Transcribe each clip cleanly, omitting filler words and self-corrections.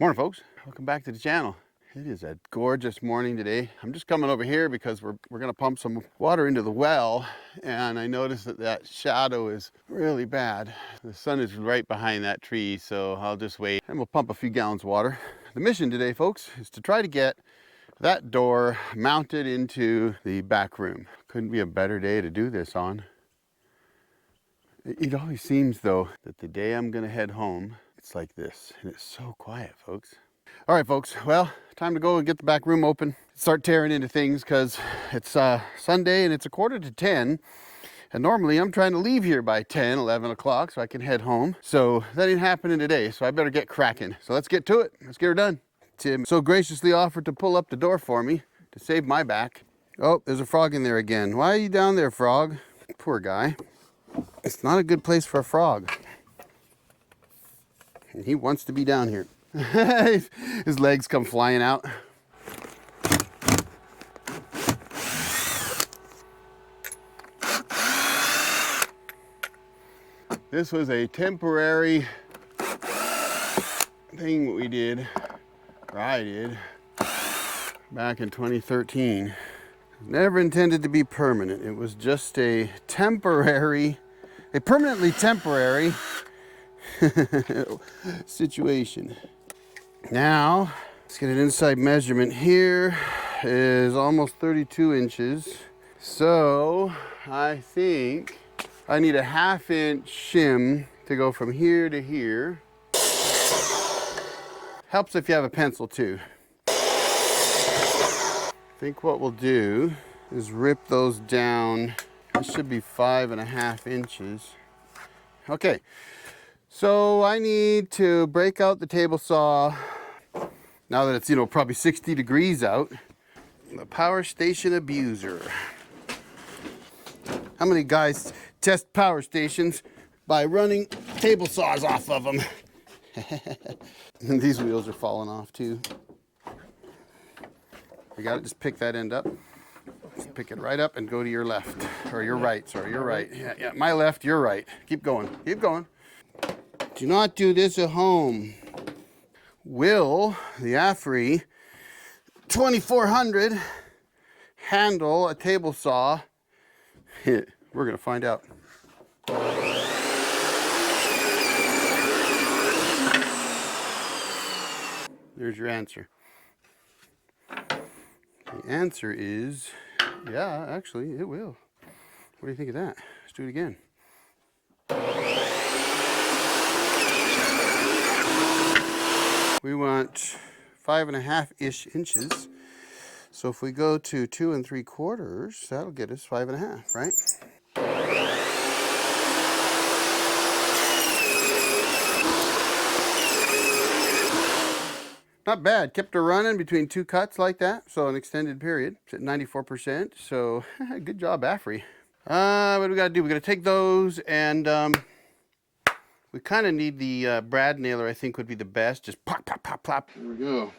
Morning, folks. Welcome back to the channel. It is a gorgeous morning today. I'm just coming over here because we're going to pump some water into the well, and I noticed that shadow is really bad. The sun is right behind that tree, so I'll just wait and we'll pump a few gallons of water. The mission today, folks, is to try to get that door mounted into the back room. Couldn't be a better day to do this on. It always seems, though, that the day I'm going to head home, it's like this, and it's so quiet, folks. All right, folks, well, time to go and get the back room open, start tearing into things, because it's Sunday and it's 9:45, and normally I'm trying to leave here by 10, 11 o'clock so I can head home. So that ain't happening today, so I better get cracking. So let's get to it. Let's get her done. Tim so graciously offered to pull up the door for me to save my back. Oh, there's a frog in there again. Why are you down there, frog? Poor guy. It's not a good place for a frog. And he wants to be down here. His legs come flying out. This was a temporary thing we did, or I did, back in 2013. Never intended to be permanent. It was just a permanently temporary situation. Now, let's get an inside measurement. Here is almost 32 inches. So I think I need a 1/2 inch shim to go from here to here. Helps if you have a pencil too. I think what we'll do is rip those down. This should be 5.5 inches. Okay, so I need to break out the table saw now that it's, probably 60 degrees out. The power station abuser. How many guys test power stations by running table saws off of them? And these wheels are falling off too. You got it, just pick that end up. Just pick it right up and go to your left. Or your right, sorry, your right. Yeah, my left, your right. Keep going, keep going. Do not do this at home. Will the AFERY 2400 handle a table saw? We're gonna find out. There's your answer. The answer is, yeah, actually, it will. What do you think of that? Let's do it again. We want 5.5-ish inches. So if we go to 2 3/4, that'll get us 5.5, right? Not bad. Kept her running between 2 cuts like that, so an extended period. It's at 94%, so good job, AFERY. What do we got to do? We got to take those, and we kind of need the brad nailer, I think would be the best. Just pop, pop, pop, pop. There we go.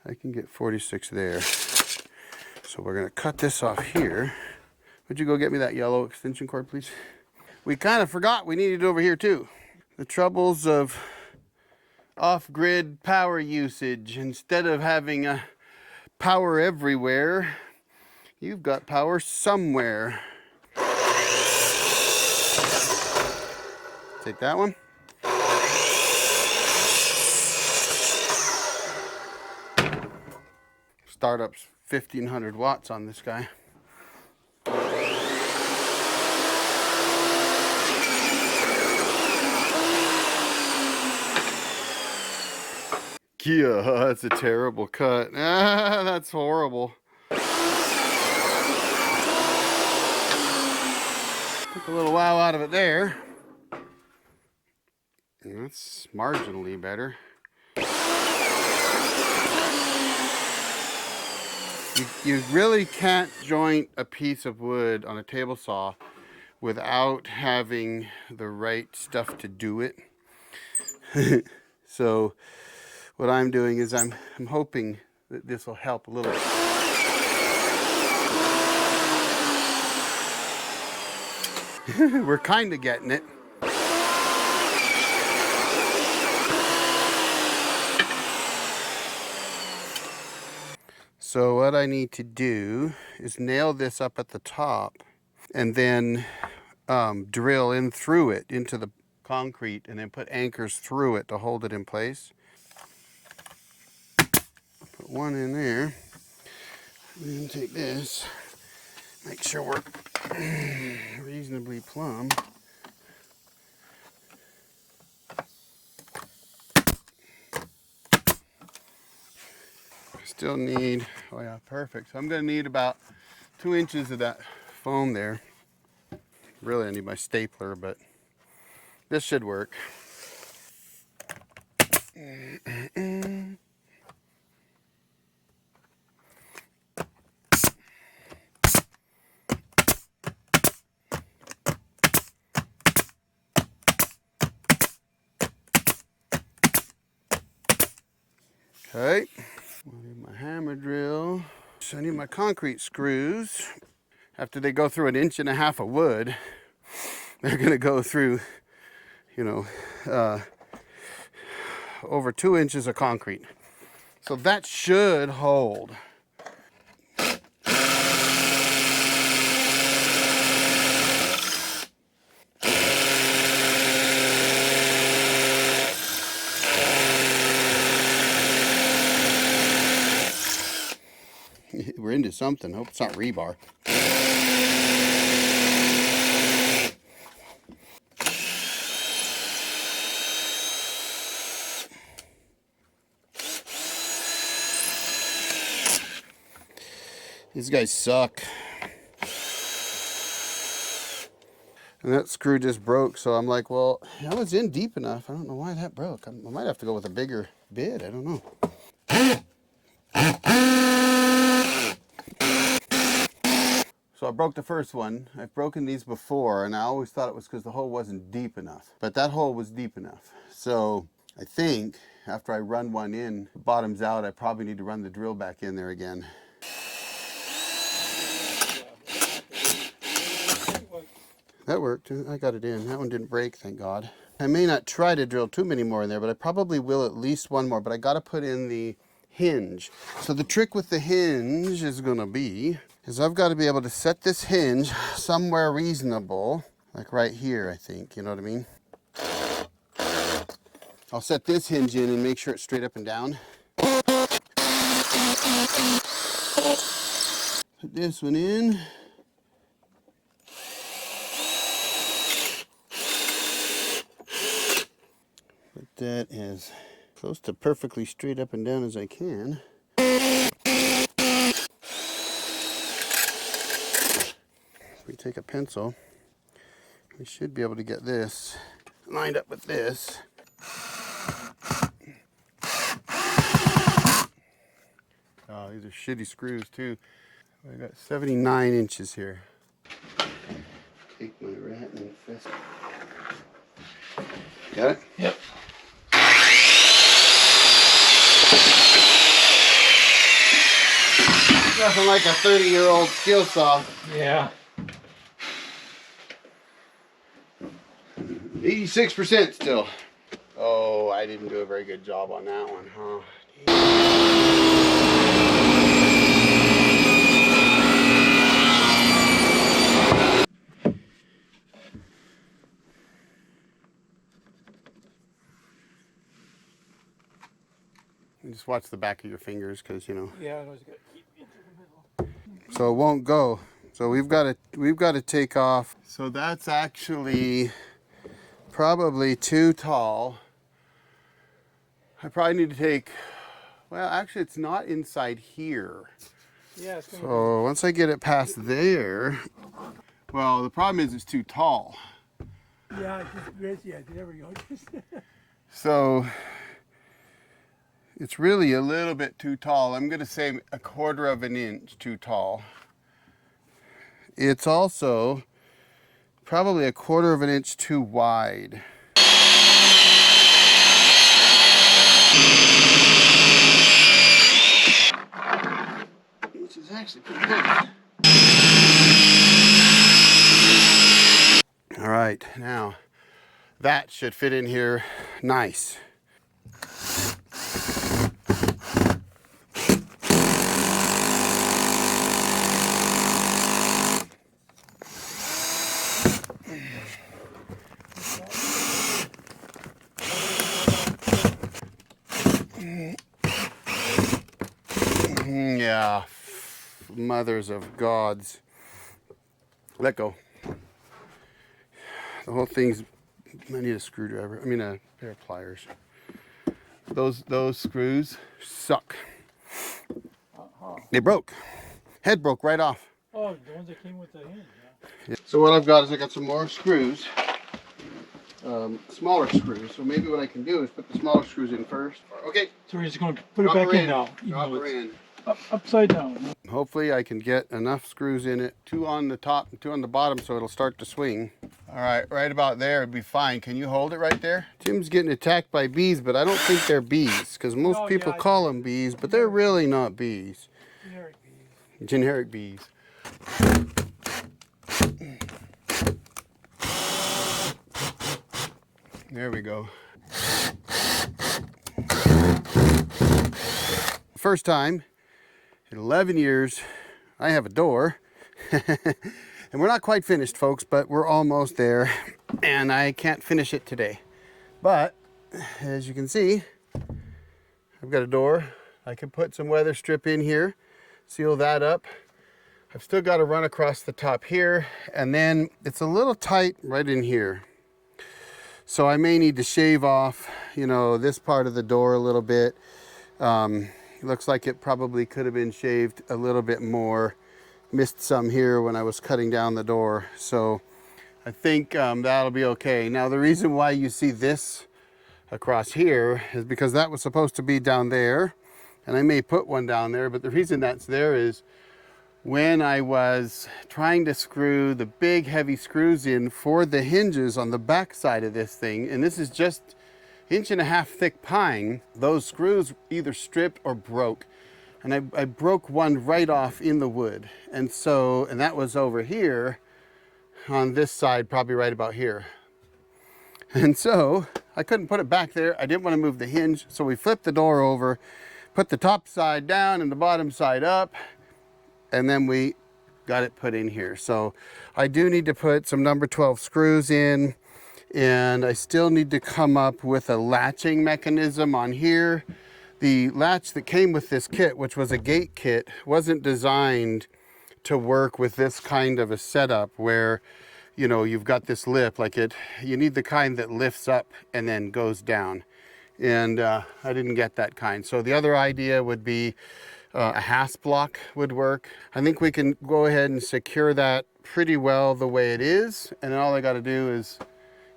I can get 46 there. So we're gonna cut this off here. Would you go get me that yellow extension cord, please? We kind of forgot we needed it over here too. The troubles of off-grid power usage. Instead of having power everywhere, you've got power somewhere. Take that one. Startup's 1500 watts on this guy. Yeah, that's a terrible cut. Ah, that's horrible. Took a little wow out of it there. And that's marginally better. You really can't joint a piece of wood on a table saw without having the right stuff to do it. So what I'm doing is I'm hoping that this will help a little bit. We're kind of getting it. So what I need to do is nail this up at the top and then drill in through it into the concrete and then put anchors through it to hold it in place. Put one in there. And then take this, make sure we're reasonably plumb. Still need, oh yeah, perfect. So I'm gonna need about 2 inches of that foam there. Really, I need my stapler, but this should work. Okay, I need my hammer drill. So I need my concrete screws. After they go through 1.5 inches of wood, they're gonna go through, you know, over 2 inches of concrete. So that should hold. We're into something. Hope it's not rebar. These guys suck. And that screw just broke, so I'm like, well, that was in deep enough. I don't know why that broke. I might have to go with a bigger bit. I don't know. So I broke the first one. I've broken these before, and I always thought it was because the hole wasn't deep enough. But that hole was deep enough. So I think after I run one in, bottoms out, I probably need to run the drill back in there again. That worked. I got it in. That one didn't break, thank God. I may not try to drill too many more in there, but I probably will at least one more. But I got to put in the hinge. So the trick with the hinge is going to be, is I've got to be able to set this hinge somewhere reasonable, like right here, I think. You know what I mean? I'll set this hinge in and make sure it's straight up and down. Put this one in. Put that as close to perfectly straight up and down as I can. If we take a pencil, we should be able to get this lined up with this. Oh, these are shitty screws too. I got 79 inches here. Take my rat and infest. Got it? Yep. Nothing like a 30-year-old skill saw. Yeah. 86% still. Oh, I didn't do a very good job on that one, huh? And just watch the back of your fingers, because you know. Yeah, I was gonna keep it in the middle. So it won't go. So we've got to take off. So that's actually probably too tall. I probably need to take, well, actually it's not inside here. Yeah, it's gonna So once I get it past there, well, the problem is it's too tall. Yeah, just, yeah, there we go. So It's really a little bit too tall. I'm going to say 1/4 of an inch too tall. It's also probably 1/4 of an inch too wide. Which is actually pretty good. All right, now that should fit in here nice. Yeah, mothers of gods. Let go. The whole thing's, I need a screwdriver. I mean a pair of pliers. Those screws suck. They broke. Head broke right off. Oh, the ones that came with the hinge, yeah. So what I've got is I got some more screws. Smaller screws. So maybe what I can do is put the smaller screws in first. Okay. So we're just going to put it back in now. Drop her in. Upside down. Hopefully I can get enough screws in it, 2 on the top and 2 on the bottom, so it'll start to swing. All right, right about there would be fine. Can you hold it right there? Tim's getting attacked by bees, but I don't think they're bees, because most people call them bees, but they're really not bees. Generic bees. Generic bees. There we go. First time in 11 years, I have a door. And we're not quite finished, folks, but we're almost there. And I can't finish it today. But, as you can see, I've got a door. I can put some weather strip in here, seal that up. I've still got to run across the top here, and then it's a little tight right in here. So I may need to shave off, you know, this part of the door a little bit. It looks like it probably could have been shaved a little bit more. Missed some here when I was cutting down the door. So I think that'll be okay. Now the reason why you see this across here is because that was supposed to be down there. And I may put one down there, but the reason that's there is when I was trying to screw the big heavy screws in for the hinges on the back side of this thing, and this is just 1.5 inch thick pine, those screws either stripped or broke. And I broke one right off in the wood. And that was over here on this side, probably right about here. And so I couldn't put it back there. I didn't want to move the hinge. So we flipped the door over, put the top side down and the bottom side up, and then we got it put in here. So I do need to put some number 12 screws in, and I still need to come up with a latching mechanism on here. The latch that came with this kit, which was a gate kit, wasn't designed to work with this kind of a setup where, you know, you've got this lip like it. You need the kind that lifts up and then goes down. And I didn't get that kind. So the other idea would be a hasp block would work. I think we can go ahead and secure that pretty well the way it is. And then all I got to do is,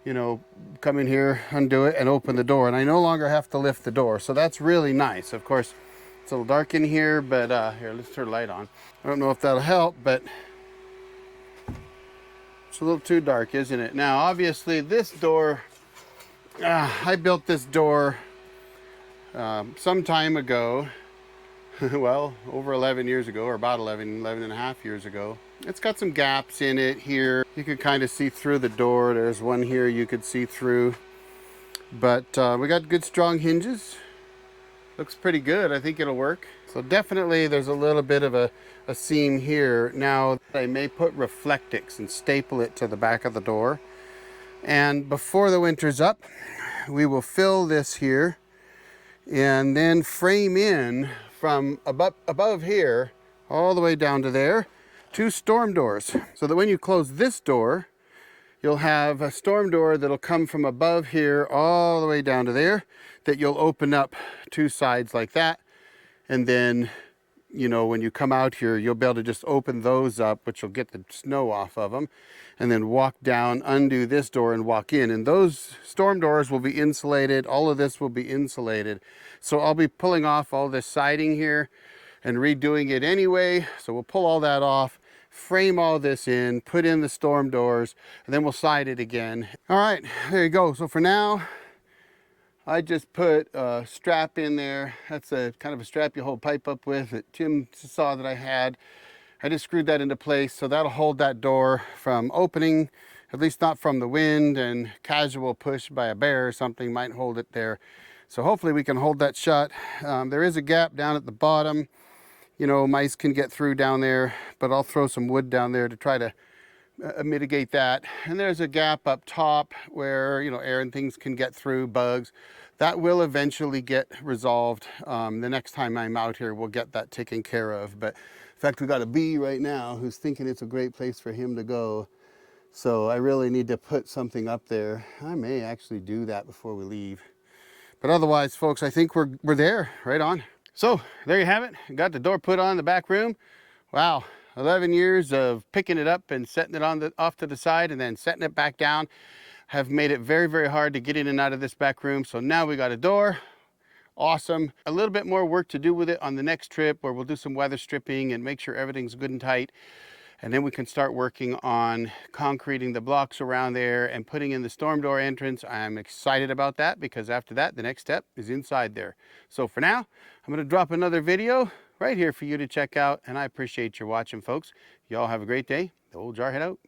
you know, come in here, undo it, and open the door. And I no longer have to lift the door. So that's really nice. Of course, it's a little dark in here, but here, let's turn the light on. I don't know if that'll help, but it's a little too dark, isn't it? Now, obviously, this door, I built this door some time ago. Well, over 11 years ago, or about 11 and a half years ago. It's got some gaps in it here. You can kind of see through the door. There's one here you could see through. But we got good strong hinges. Looks pretty good. I think it'll work. So definitely there's a little bit of a seam here. Now I may put Reflectix and staple it to the back of the door. And before the winter's up, we will fill this here and then frame in from above here all the way down to there, 2 storm doors. So that when you close this door, you'll have a storm door that'll come from above here all the way down to there, that you'll open up 2 sides like that, and then you know, when you come out here, you'll be able to just open those up, which will get the snow off of them, and then walk down, undo this door and walk in. And those storm doors will be insulated. All of this will be insulated. So I'll be pulling off all this siding here and redoing it anyway. So we'll pull all that off, frame all this in, put in the storm doors, and then we'll side it again. All right, there you go. So for now, I just put a strap in there. That's a kind of a strap you hold pipe up with that Tim saw that I had. I just screwed that into place, so that'll hold that door from opening, at least not from the wind, and casual push by a bear or something might hold it there. So hopefully we can hold that shut. There is a gap down at the bottom. You know, mice can get through down there, but I'll throw some wood down there to try to mitigate that. And there's a gap up top where, you know, air and things can get through, bugs. That will eventually get resolved. The next time I'm out here, we'll get that taken care of. But in fact, we got a bee right now who's thinking it's a great place for him to go. So I really need to put something up there. I may actually do that before we leave. But otherwise, folks, I think we're there, right on. So there you have it. Got the door put on the back room. Wow, 11 years of picking it up and setting it on off to the side and then setting it back down have made it very, very hard to get in and out of this back room. So now we got a door. Awesome. A little bit more work to do with it on the next trip, where we'll do some weather stripping and make sure everything's good and tight. And then we can start working on concreting the blocks around there and putting in the storm door entrance. I'm excited about that, because after that, the next step is inside there. So for now, I'm going to drop another video right here for you to check out. And I appreciate your watching, folks. Y'all have a great day. The old Jarhead out.